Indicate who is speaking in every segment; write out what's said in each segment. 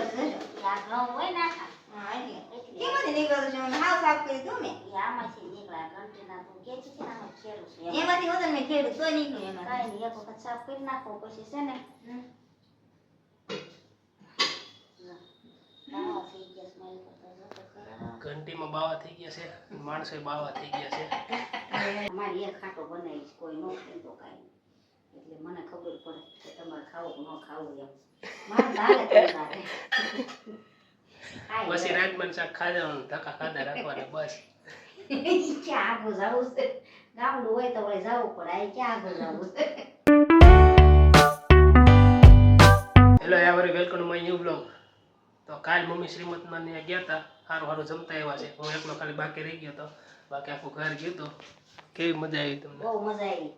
Speaker 1: દિવસ જશો
Speaker 2: યાર ન હોય નાખા
Speaker 1: હા એટલે કેમાંથી નીકળો છો હાવ સાફ કરી દઉં મેં
Speaker 2: આમાંથી નીકળ્યા ઘંટીના તું કે છે ને આમાં ખેડું છે
Speaker 1: એમાંથી હું મેં ખેડું તો નીકળ્યું એમાં
Speaker 2: કાંઈ નહીં એક વખત સાફ કરી નાખો પછી છે ને બાવા થઈ ગયા સ્માઈલ કરતા જો તો ખરા
Speaker 3: ઘંટીમાં બાવા થઈ ગયા છે માણસો બાવા થઈ ગયા છે
Speaker 2: અમારી એક ખાટો બનાવીશ કોઈ નો ખાય તો કાંઈ એટલે મને ખબર પડે કે તમારે ખાવું કે ન ખાવું એમ મારે દાલે કરતા
Speaker 3: પછી રાજમાન શાક ખાવાનું ધક્કા ખાધા રાખવાના બસ
Speaker 2: ક્યાં આગળ જવું છે ગામડું હોય તો વળી જવું પડે આ ક્યાં આગળ જવું છે
Speaker 3: hello every welcome to my new blog તો કાલ મમ્મી શ્રીમતમાં ને ગયા હતા સારું સારું જમતા આવ્યા છે હું એકલો ખાલી બાકી રહી ગયો હતો બાકી આખું ઘર ગયું હતું કેવી મજા આવી તમને
Speaker 2: બહુ મજા આવી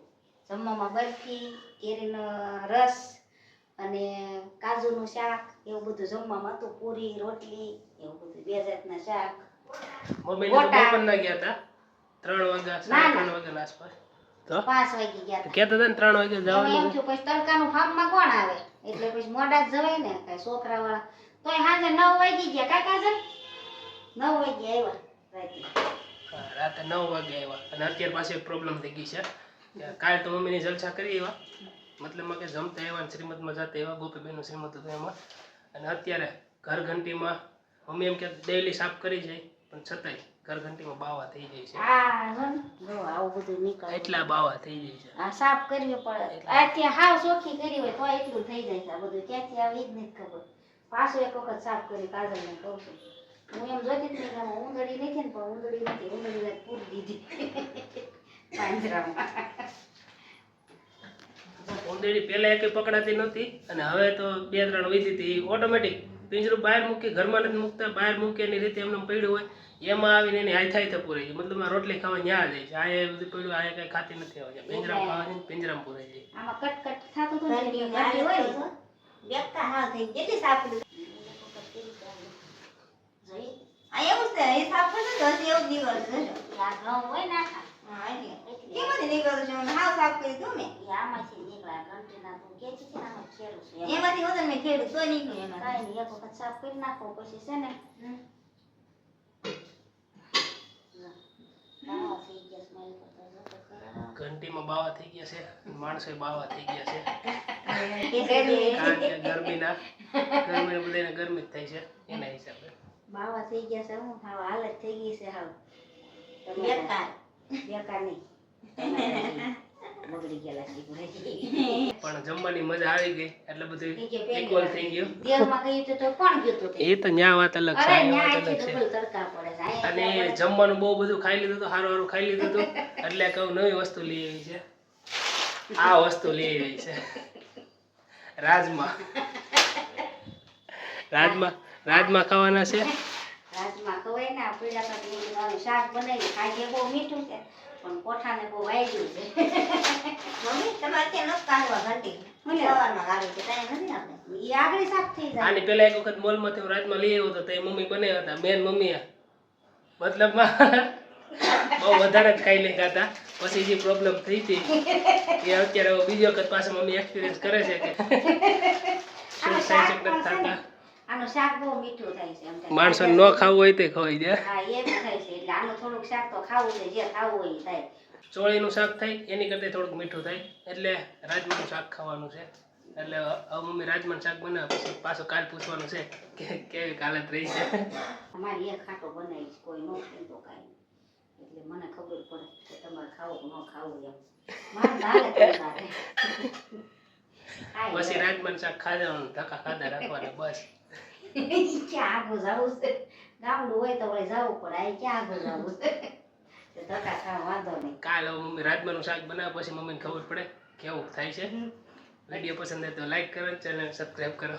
Speaker 2: જમવામાં બરફી કેરીનો રસ અને કાજુનું શાક એવું બધું જમવામાં હતું પૂરી રોટલી એવું બધું બે જાતના શાક
Speaker 3: મમ્મી ને બપોરના ગયા હતા 3 વાગ્યા 3:30 વાગ્યાના આસપાસ તો
Speaker 2: 5 વાગી ગયા
Speaker 3: કહેતા હતા ને 3 વાગે
Speaker 2: એમ
Speaker 3: જવાનું
Speaker 2: થયું પછી તડકાનું ફાર્મમાં કોણ આવે એટલે પછી મોડા જ જવાય ને કઈ છોકરાવાળા તોય સાંજે 9 વાગી ગયા કાકા છે 9 વાગે આવ્યા રાતે
Speaker 3: રાતે 9 વાગે આવ્યા અને અત્યારે પાછી એક પ્રોબ્લેમ થઈ ગઈ છે કે કાલ તો મમ્મીની જલસા કરી આવ્યા મતલબમાં કે જમતા આવ્યા શ્રીમતમાં જતા આવ્યા ગોપીબેનનું શ્રીમત હતું એમાં અને અત્યારે ઘર ઘંટીમાં મમ્મી એમ કે ડેઈલી સાફ કરી જાય પણ છતાંય ઘર ઘંટીમાં બાવા થઈ જાય છે
Speaker 2: જો આવું બધું નીકળે
Speaker 3: એટલા બાવા થઈ જાય છે
Speaker 2: આ સાફ કરવી પડે અત્યારે હાવ ચોખ્ખી કરી હોય તો એટલું થઈ જાય છે આ બધું ક્યાંથી આવે એ જ નથી ખબર પાછું એક વખત સાફ કરી કાજલને કહું છું હું એમ જોતી જ નહીં કે ઊંધડી નથી ને પણ ઊંધડી નથી ઊંધડી પૂરી દીધી પાંજરામાં
Speaker 3: ઊંદેડી પહેલા એકે પકડાતી નહોતી અને હવે તો 2-3 વીતી હતી ઓટોમેટિક પિંજરું બહાર મૂકી ઘરમાં નથી મૂકતા બહાર મૂકે એની રીતે એમને પડ્યું હોય એમાં આવીને એની હાથાઈ પૂરાઈ જાય મતલબ રોટલી ખાવા ન્યા જાય છે આ એ બધું પડ્યું આ કઈ ખાતી નથી આવે પિંજરામાં ખાવાની પિંજરામાં પૂરાઈ જાય
Speaker 2: આમાં કટ થતું હતું
Speaker 1: ઘરની ગાડી હોય ને બેકા હાવ થઈ કેટલી સાફ કરી આ એવું છે એ સાફ કરજો તો હજી એવું દિવસ જશો
Speaker 2: યાર ન હોય નાખા
Speaker 1: હા એટલે કેમાંથી નીકળો છો હાવ સાફ કરી દઉં મેં
Speaker 2: આમાંથી નીકળ્યા ઘંટીના તું કે છે ને આમાં ખેડું છે
Speaker 1: એમાંથી હું મેં ખેડું તો નીકળ્યું એમાં
Speaker 2: કાંઈ નહીં એક વખત સાફ કરી નાખો પછી છે ને બાવા થઈ ગયા સ્માઈલ કરતા જો તો ખરા
Speaker 3: ઘંટીમાં બાવા થઈ ગયા છે માણસો બાવા થઈ ગયા છે
Speaker 2: ગરમી
Speaker 3: કારણ કે ગરમીના બધાને ગરમી જ થાય છે એના હિસાબે
Speaker 2: બાવા થઈ ગયા છે હું હાવ હાલત થઈ ગઈ છે હાવ
Speaker 1: બેકાર
Speaker 2: બેકાર નહીં બગડી ગયેલા છે
Speaker 3: પણ જમવાની મજા આવી ગઈ એટલે બધું ઇક્વલ થઈ ગયું
Speaker 2: દેવમાં ગયું તો કોણ ગયું તું
Speaker 3: એ તો ન્યા વાત અલગ છે
Speaker 2: અરે
Speaker 3: આ
Speaker 2: ન્યાય
Speaker 3: વાત
Speaker 2: છે
Speaker 3: અલગ છે
Speaker 2: ડબલ તડકા પડે છે
Speaker 3: અને જમવાનું બહુ બધું ખાઈ લીધું હતું સારું ખાઈ લીધું હતું એટલે કહું નવી વસ્તુ લઈ આવી છે આ વસ્તુ લઈ આવી છે રાજમા ખાવાના છે
Speaker 2: રાજમાં ખવાય ને આ પીળા કટલીનું શાક બનાવી ખાઈએ બહુ મીઠું છે પણ કોઠાને બહુ વાગ્યું છે
Speaker 1: મમ્મી તમારે ત્યાં નથી કાઢવા ઘંટી સવારમાં કાઢું છે ટાઈમ નથી આપણે
Speaker 2: એ આગળ સાફ થઈ જાય
Speaker 3: આની પેલા એક વખત મોલમાંથી હું રાજમા લઈ આવ્યો હતો તો એ મમ્મી બનાવ્યા હતા બેન મમ્મીએ મતલબમાં બહુ વધારે જ ખાઈ લેતા હતા પછી જે પ્રોબ્લેમ થઈ હતી એ અત્યારે બીજી વખત પાછા મમ્મી એક્સપિરિયન્સ કરે છે કે શું થાય છે નથી થતા
Speaker 2: આનું શાક બહુ મીઠું થાય છે એમ થાય.
Speaker 3: માણસો ન ખાવું હોય તો ખવાઈ જાય
Speaker 2: હા એ બી થાય છે એટલે આનું થોડુંક શાક તો ખાવું છે જે ખાવું હોય એ થાય
Speaker 3: ચોળીનું શાક થાય એની કરતાં થોડુંક મીઠું થાય એટલે રાજમાનું શાક ખાવાનું છે એટલે હવે મમ્મી રાજમાનું શાક બનાવે પછી પાછું કાલ પૂછવાનું છે કે કેવી હાલત રહી છે
Speaker 2: અમારી એક ખાટો બનાવીશ કોઈ નો ખાય તો કાંઈ એટલે મને ખબર પડે કે તમારે ખાવું કે ન ખાવું એમ મારે દાલે કરતા
Speaker 3: પછી રાજમાનું શાક ખાવાનું ધક્કા ખાધા રાખવાના બસ
Speaker 2: ક્યાં આગળ જવું છે ગામડું હોય તો વળી જવું પડે આ ક્યાં આગળ જવું છે ધક્કા ખાવા વાંધો નહીં
Speaker 3: કાલ હવે મમ્મી રાજમાનું શાક બનાવે પછી મમ્મીને ખબર પડે કેવું થાય છે વિડીયો પસંદ આવે તો લાઈક કરો ચેનલ સબસ્ક્રાઈબ કરો